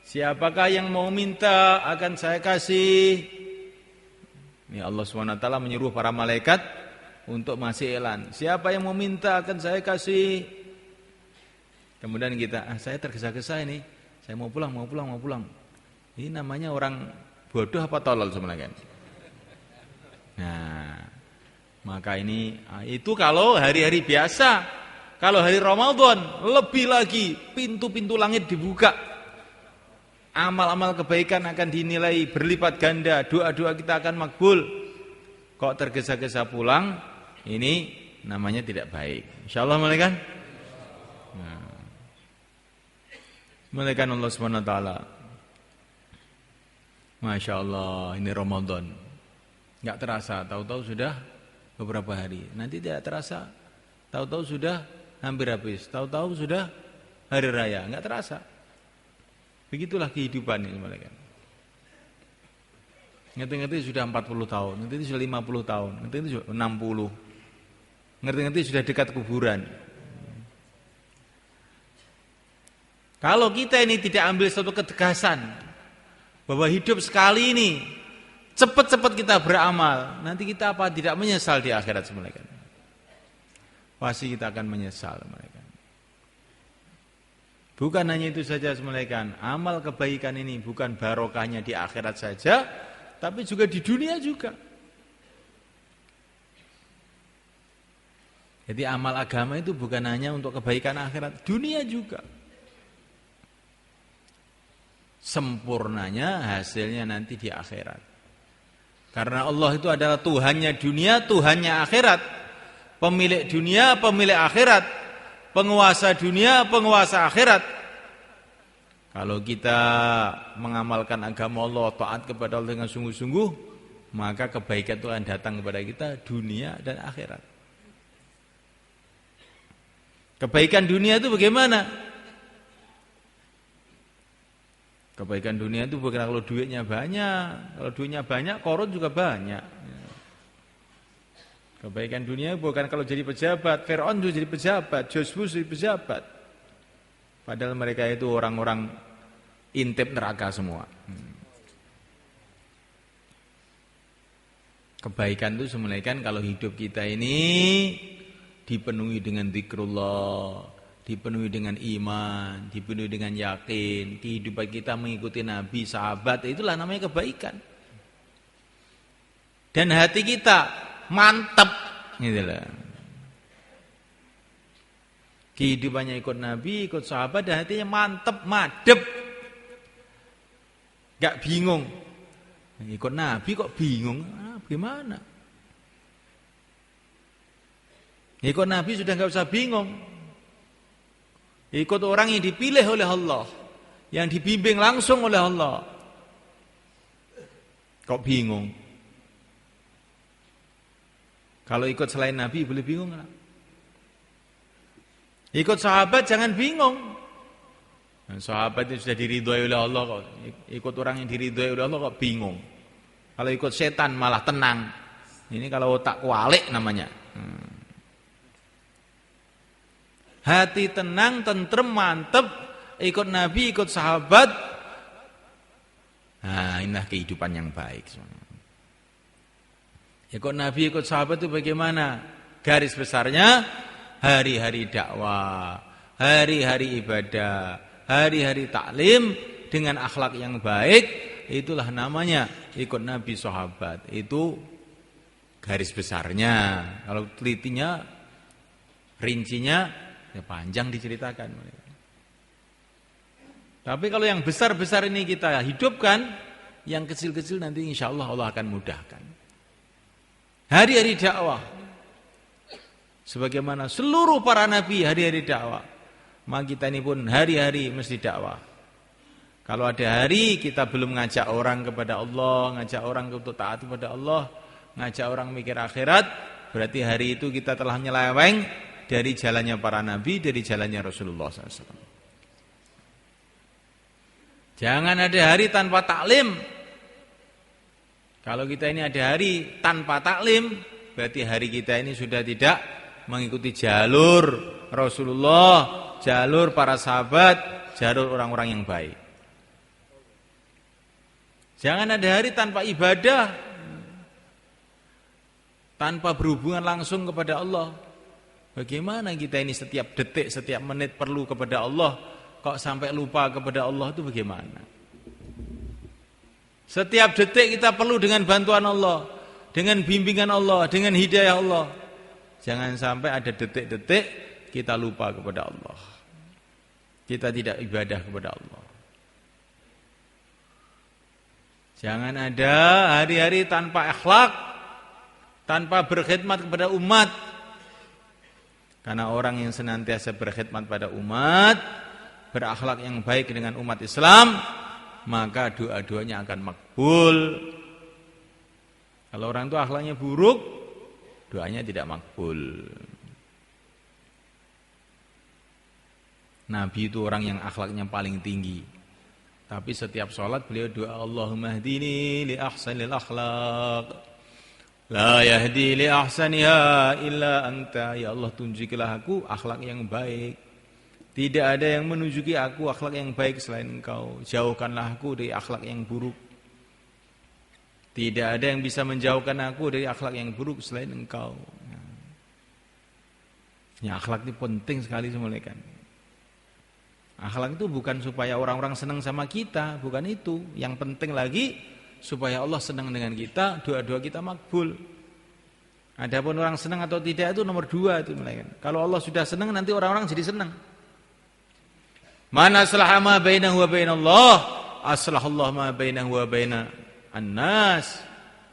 Siapakah yang mau minta akan saya kasih. Ini Allah SWT menyuruh para malaikat untuk masih iklan. Siapa yang mau minta akan saya kasih. Kemudian kita, saya tergesa-gesa ini. Saya mau pulang. Ini namanya orang bodoh apa tolol sebenarnya. Nah, maka ini itu kalau hari-hari biasa. Kalau hari Ramadan lebih lagi, pintu-pintu langit dibuka. Amal-amal kebaikan akan dinilai berlipat ganda, doa-doa kita akan makbul. Kok tergesa-gesa pulang, ini namanya tidak baik. Insyaallah malaikat. Nah. Malaikat Allah SWT. Masya Allah, ini Ramadan. Enggak terasa, tahu-tahu sudah beberapa hari. Nanti tidak terasa, tahu-tahu sudah hampir habis. Tahu-tahu sudah hari raya, enggak terasa. Begitulah kehidupan ini malaikat. Ngerti-ngerti sudah 40 tahun, ngerti sudah 50 tahun, ngerti sudah 60. Ngerti-ngerti sudah dekat kuburan. Kalau kita ini tidak ambil suatu ketegasan bahwa hidup sekali ini cepat-cepat kita beramal, nanti kita apa tidak menyesal di akhirat malaikat. Pasti kita akan menyesal mereka. Bukan hanya itu saja semulaikan, amal kebaikan ini bukan barokahnya di akhirat saja, tapi juga di dunia juga. Jadi amal agama itu bukan hanya untuk kebaikan akhirat, dunia juga. Sempurnanya hasilnya nanti di akhirat. Karena Allah itu adalah Tuhannya dunia, Tuhannya akhirat. Pemilik dunia, pemilik akhirat. Penguasa dunia, penguasa akhirat. Kalau kita mengamalkan agama Allah, taat kepada Allah dengan sungguh-sungguh, maka kebaikan itu akan datang kepada kita dunia dan akhirat. Kebaikan dunia itu bagaimana? Kebaikan dunia itu bukan kalau duitnya banyak. Kalau duitnya banyak, korun juga banyak. Kebaikan dunia bukan kalau jadi pejabat. Fir'aun juga jadi pejabat, Joshua jadi pejabat. Padahal mereka itu orang-orang intip neraka semua. Kebaikan itu semulaikan kalau hidup kita ini dipenuhi dengan zikrullah, dipenuhi dengan iman, dipenuhi dengan yakin, kehidupan kita mengikuti Nabi, sahabat, itulah namanya kebaikan. Dan hati kita mantap, gitu lah. Kehidupannya ikut Nabi, ikut sahabat, dan hatinya mantap, madep, gak bingung. Ikut Nabi kok bingung? Gimana? Ikut Nabi sudah gak usah bingung. Ikut orang yang dipilih oleh Allah, yang dibimbing langsung oleh Allah. Kok bingung? Kalau ikut selain Nabi boleh bingung gak? Ikut sahabat jangan bingung. Sahabat itu sudah diridhoi oleh Allah kok. Ikut orang yang diridhoi oleh Allah kok bingung. Kalau ikut setan malah tenang. Ini kalau otak kualik namanya. Hati tenang, tentrem, mantep, ikut Nabi, ikut sahabat. Nah, inilah kehidupan yang baik. Ikut Nabi, ikut sahabat itu bagaimana? Garis besarnya, hari-hari dakwah, hari-hari ibadah, hari-hari taklim dengan akhlak yang baik. Itulah namanya ikut Nabi, sahabat. Itu garis besarnya. Kalau telitinya, rincinya, ya panjang diceritakan. Tapi kalau yang besar-besar ini kita hidupkan, yang kecil-kecil nanti insya Allah Allah akan mudahkan. Hari-hari dakwah, sebagaimana seluruh para nabi hari-hari dakwah, maka kita ini pun hari-hari mesti dakwah. Kalau ada hari kita belum ngajak orang kepada Allah, ngajak orang untuk taat kepada Allah, ngajak orang mikir akhirat, berarti hari itu kita telah nyeleweng dari jalannya para nabi, dari jalannya Rasulullah SAW. Jangan ada hari tanpa taklim. Kalau kita ini ada hari tanpa taklim, berarti hari kita ini sudah tidak mengikuti jalur Rasulullah, jalur para sahabat, jalur orang-orang yang baik. Jangan ada hari tanpa ibadah, tanpa berhubungan langsung kepada Allah. Bagaimana kita ini setiap detik, setiap menit perlu kepada Allah, kok sampai lupa kepada Allah itu bagaimana? Setiap detik kita perlu dengan bantuan Allah, dengan bimbingan Allah, dengan hidayah Allah. Jangan sampai ada detik-detik kita lupa kepada Allah. Kita tidak ibadah kepada Allah. Jangan ada hari-hari tanpa akhlak, tanpa berkhidmat kepada umat. Karena orang yang senantiasa berkhidmat pada umat, berakhlak yang baik dengan umat Islam, maka doa-doanya akan makbul. Kalau orang itu akhlaknya buruk, doanya tidak makbul. Nabi itu orang yang akhlaknya paling tinggi. Tapi setiap sholat beliau doa, Allahumma hdini li ahsanil akhlaq. La yahdi li ahsaniha illa anta. Ya Allah, tunjukilah aku akhlak yang baik. Tidak ada yang menunjuki aku akhlak yang baik selain Engkau. Jauhkanlah aku dari akhlak yang buruk. Tidak ada yang bisa menjauhkan aku dari akhlak yang buruk selain Engkau. Ya, akhlak ini penting sekali semuanya kan. Akhlak itu bukan supaya orang-orang senang sama kita, bukan itu. Yang penting lagi supaya Allah senang dengan kita, doa-doa kita makbul. Adapun orang senang atau tidak itu nomor 2 itu malaikat. Kalau Allah sudah senang nanti orang-orang jadi senang. Man aslaha ma bainahu wa bainallah, aslahallahu ma bainahu wa bainan nas.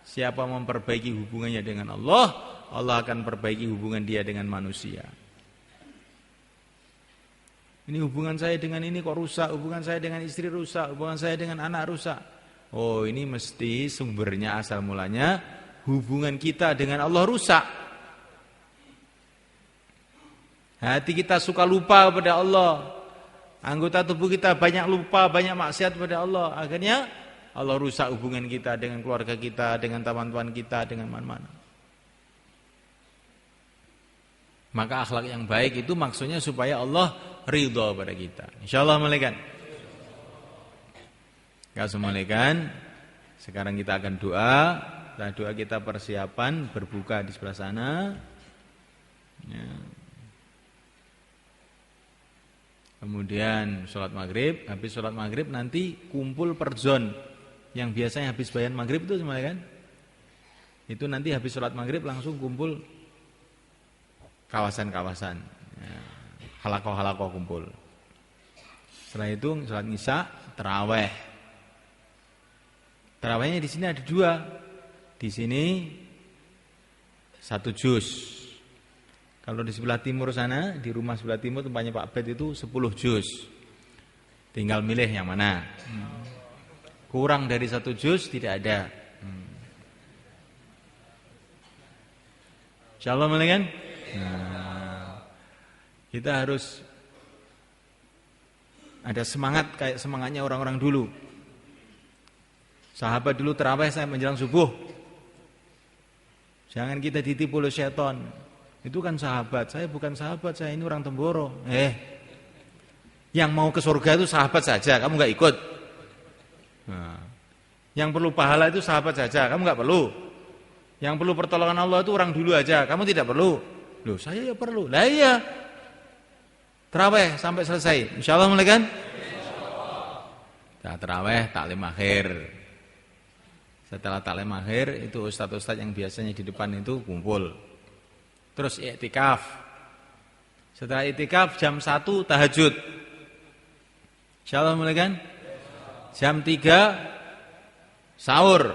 Siapa memperbaiki hubungannya dengan Allah, Allah akan perbaiki hubungan dia dengan manusia. Ini hubungan saya dengan ini kok rusak, hubungan saya dengan istri rusak, hubungan saya dengan anak rusak. Oh, ini mesti sumbernya asal mulanya hubungan kita dengan Allah rusak. Hati kita suka lupa kepada Allah. Anggota tubuh kita banyak lupa, banyak maksiat kepada Allah. Akhirnya Allah rusak hubungan kita dengan keluarga kita, dengan teman-teman kita, dengan mana-mana. Maka akhlak yang baik itu maksudnya supaya Allah ridha pada kita. Insyaallah malaikat. Assalamualaikum. Sekarang kita akan doa. Setelah doa kita persiapan berbuka di sebelah sana. Ya. Kemudian sholat maghrib. Habis sholat maghrib nanti kumpul per zon. Yang biasanya habis bayan maghrib itu semuanya kan. Itu nanti habis sholat maghrib langsung kumpul kawasan-kawasan. Ya. Halakoh-halakoh kumpul. Setelah itu sholat isya, taraweh. Tarawehnya di sini ada 2. Di sini 1 juz. Kalau di sebelah timur sana, di rumah sebelah timur tempatnya Pak Bet itu 10 juz. Tinggal milih yang mana. Kurang dari 1 juz tidak ada. Insyaallah kan? Nah, kita harus ada semangat kayak semangatnya orang-orang dulu. Sahabat dulu tarawih saya menjelang subuh. Jangan kita ditipu oleh syaitan. Itu kan sahabat, saya bukan sahabat, saya ini orang Temboro. Yang mau ke surga itu sahabat saja, kamu enggak ikut. Nah, yang perlu pahala itu sahabat saja, kamu enggak perlu. Yang perlu pertolongan Allah itu orang dulu aja, kamu tidak perlu. Loh, saya ya perlu. Lah iya. Tarawih sampai selesai. Insyaallah mulai kan? Insyaallah. Tarawih taklim akhir. Setelah taklim akhir itu ustaz-ustaz yang biasanya di depan itu kumpul. Terus i'tikaf. Setelah i'tikaf jam 1 tahajud. Insyaallah mulai kan? Jam 3 sahur.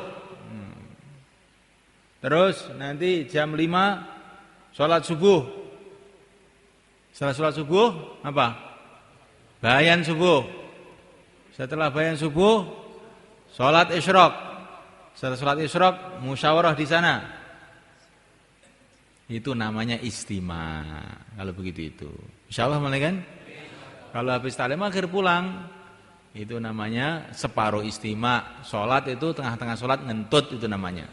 Terus nanti jam 5 sholat subuh. Setelah sholat subuh apa? Bayan subuh. Setelah bayan subuh sholat isyraq. Setelah sholat isyraq musyawarah di sana. Itu namanya istima. Kalau begitu itu. Insyaallah mulai kan? Kalau habis taklim akhir pulang itu namanya separuh istima. Sholat itu tengah-tengah sholat ngentut itu namanya.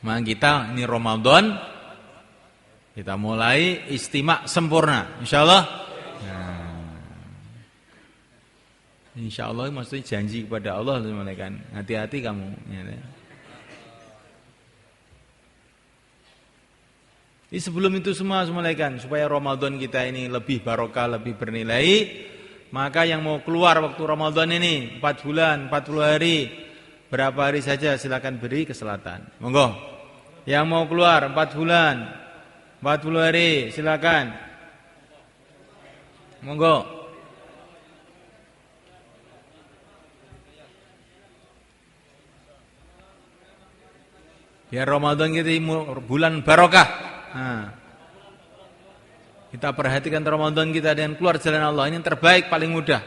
Maka kita ini Ramadan kita mulai istima sempurna insyaallah. Insyaallah maksudnya janji kepada Allah kan. Hati-hati kamu ya. Ini sebelum itu semua kan supaya Ramadan kita ini lebih barokah, lebih bernilai, maka yang mau keluar waktu Ramadan ini 4 bulan, 40 hari, berapa hari saja silakan beri ke selatan. Monggo. Yang mau keluar 4 bulan 40 hari silakan. Monggo. Biar Ramadan kita bulan barokah. Nah. Kita perhatikan Ramadan kita dengan keluar jalan Allah. Ini yang terbaik paling mudah.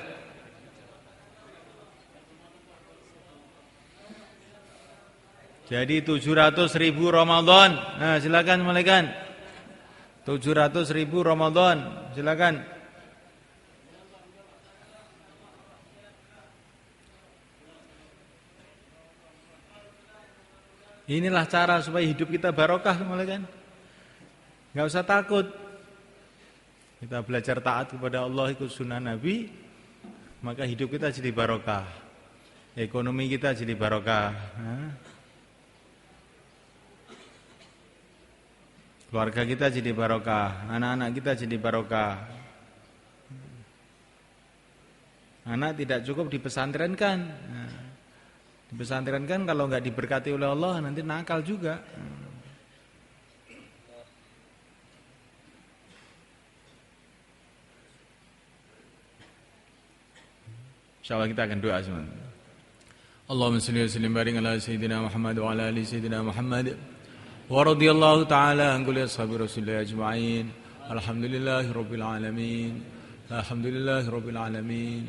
Jadi 700.000 Ramadan. Nah, silakan mulaikan. 700.000 Ramadan. Silakan. Inilah cara supaya hidup kita barokah, mulaikan. Enggak usah takut. Kita belajar taat kepada Allah, ikut sunnah Nabi, maka hidup kita jadi barokah. Ekonomi kita jadi barokah. Keluarga kita jadi barokah, anak-anak kita jadi barokah. Anak tidak cukup dipesantrenkan. Nah, dipesantrenkan kalau nggak diberkati oleh Allah nanti nakal juga. Insyaallah kita akan doa semua. Allahumma shalli wa sallim barik ala sayyidina Muhammad wa ala ali sayyidina Muhammad. Wa radhiyallahu ta'ala an kulli ashabi Rasulillah ajma'in. Alhamdulillahi rabbil alamin. Alhamdulillahi rabbil alamin.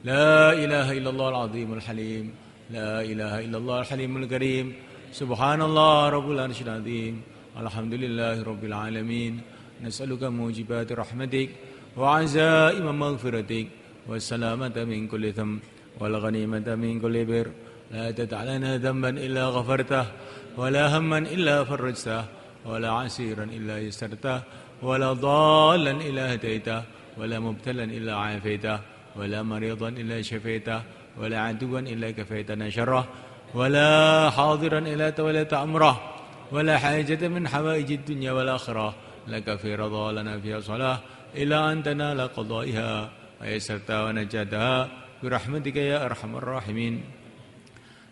La ilaha illallah al-azimul halim. La ilaha illallah al-halimul karim. Subhanallah rabbul arsyil azim. Alhamdulillahi rabbil alamin. Nas'aluka mujibati rahmatik wa azaima maghfiratik. والسلامة من كل ذنب والغنيمة من كل بر لا تدع لنا ذنبا إلا غفرته ولا هما إلا فرجته ولا عسيرا إلا يسرته ولا ضالا إلا هديته ولا مبتلا إلا عافيته ولا مريضا إلا شفيته ولا عدوا إلا كفيتنا شره ولا حاضرا إلا توليت أمره ولا حاجة من حوائج الدنيا والآخرة لك في رضا لنا فيها صلاة إلا أن تنال قضائها ayasarta wa najataha birahmatika ya arhamar rahimin.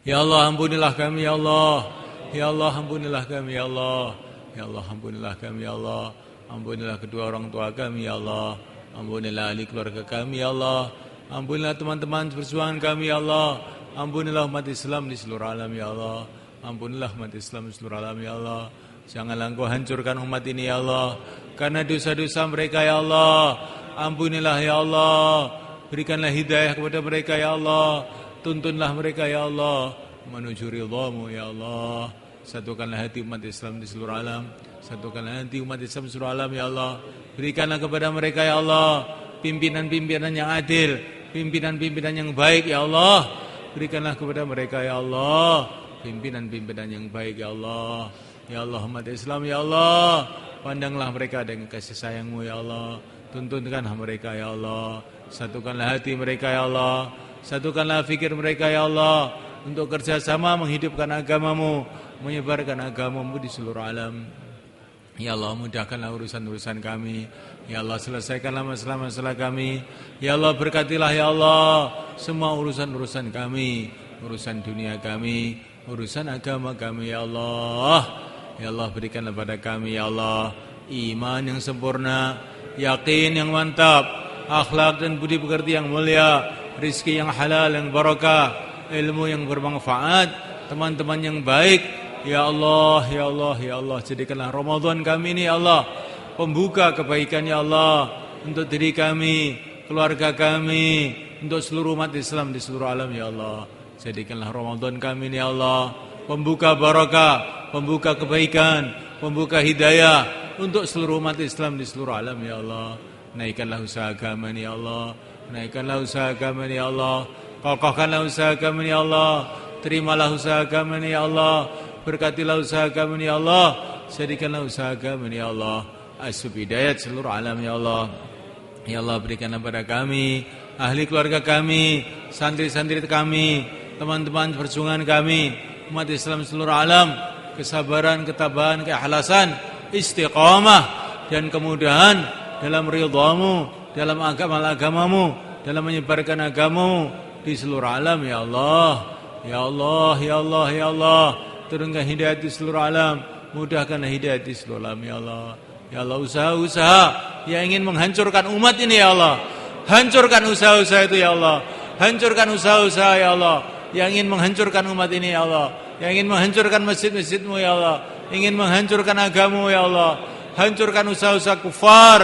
Ya Allah ampunilah kami ya Allah. Ya Allah ampunilah kami ya Allah. Ya Allah ampunilah kami ya Allah. Ampunilah kedua orang tua kami ya Allah. Ampunilah ahli keluarga kami ya Allah. Ampunilah teman-teman perjuangan kami ya Allah. Ampunilah umat Islam di seluruh alam ya Allah. Ampunilah umat Islam di seluruh alam ya Allah. Janganlah Engkau hancurkan umat ini ya Allah karena dosa-dosa mereka ya Allah. Ampunilah ya Allah, berikanlah hidayah kepada mereka ya Allah, tuntunlah mereka ya Allah menuju ridha-Mu ya Allah. Satukanlah hati umat Islam di seluruh alam, satukanlah hati umat Islam di seluruh alam ya Allah. Berikanlah kepada mereka ya Allah pimpinan-pimpinan yang adil, pimpinan-pimpinan yang baik ya Allah. Berikanlah kepada mereka ya Allah pimpinan-pimpinan yang baik ya Allah. Ya Allah umat Islam ya Allah, pandanglah mereka dengan kasih sayang-Mu ya Allah. Tuntunkanlah mereka ya Allah. Satukanlah hati mereka ya Allah. Satukanlah fikir mereka ya Allah untuk kerjasama menghidupkan agama-Mu, menyebarkan agama-Mu di seluruh alam. Ya Allah mudahkanlah urusan-urusan kami. Ya Allah selesaikanlah masalah-masalah kami. Ya Allah berkatilah ya Allah semua urusan-urusan kami, urusan dunia kami, urusan agama kami ya Allah. Ya Allah berikanlah pada kami ya Allah iman yang sempurna, yakin yang mantap, akhlak dan budi pekerti yang mulia, rizki yang halal yang barakah, ilmu yang bermanfaat, teman-teman yang baik. Ya Allah, ya Allah, ya Allah, jadikanlah Ramadan kami ini ya Allah pembuka kebaikan ya Allah untuk diri kami, keluarga kami, untuk seluruh umat Islam di seluruh alam ya Allah. Jadikanlah Ramadan kami ini ya Allah pembuka barakah, pembuka kebaikan, pembuka hidayah untuk seluruh umat Islam di seluruh alam ya Allah. Naikkanlah usaha agama ini ya Allah. Naikkanlah usaha agama ini ya Allah. Kokohkanlah usaha agama ini ya Allah. Terimalah usaha agama ini ya Allah. Berkatilah usaha agama ini ya Allah. Jadikanlah usaha agama ini ya Allah asbab hidayat seluruh alam ya Allah. Ya Allah berikanlah pada kami, ahli keluarga kami, santri-santri kami, teman-teman perjuangan kami, umat Islam seluruh alam, kesabaran, ketabahan, keikhlasan, istiqamah dan kemudahan dalam ridha-Mu, dalam agama-Mu, dalam menyebarkan agama-Mu di seluruh alam ya Allah. Ya Allah, ya Allah, ya Allah, turunkan hidayah di seluruh alam, mudahkanlah hidayah di seluruh alam ya Allah. Ya Allah usaha-usaha yang ingin menghancurkan umat ini ya Allah, hancurkan usaha-usaha itu ya Allah. Hancurkan usaha-usaha ya Allah yang ingin menghancurkan umat ini ya Allah, yang ingin menghancurkan masjid-masjid-Mu ya Allah, ingin menghancurkan agama-Mu ya Allah. Hancurkan usaha-usaha kufar,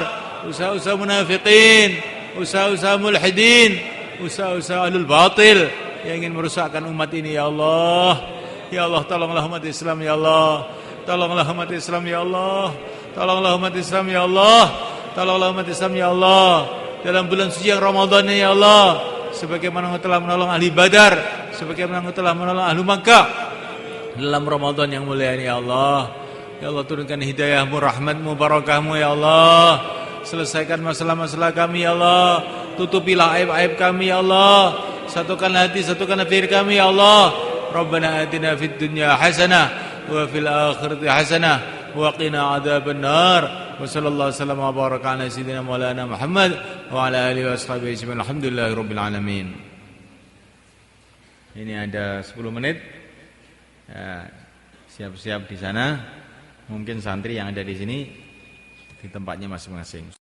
usaha-usaha munafiqin, usaha-usaha mulhidin, usaha-usaha ahlul batil yang ingin merusakkan umat ini ya Allah. Ya Allah tolonglah umat Islam ya Allah. Tolonglah umat Islam ya Allah. Tolonglah umat Islam ya Allah. Tolonglah umat Islam ya Allah dalam bulan suci yang Ramadan ini ya Allah, sebagaimana Engkau telah menolong ahli Badar, sebagaimana Engkau telah menolong ahli Makkah dalam Ramadan yang mulia ini ya Allah. Ya Allah turunkan hidayah-Mu, rahmat-Mu, barakah-Mu ya Allah. Selesaikan masalah-masalah kami ya Allah. Tutupilah aib-aib kami ya Allah. Satukanlah hati, satukanlah fikir kami ya Allah. Rabbana atina fid dunya hasanah wa fil akhirati hasanah wa qina adzabannar. Wa sallallahu wasallam wa baraka ala sayyidina maulana Muhammad wa ala alihi washabihi ajmain. Alhamdulillahirabbil alamin. Ini ada 10 menit. Ya, siap-siap di sana. Mungkin santri yang ada di sini di tempatnya masing-masing.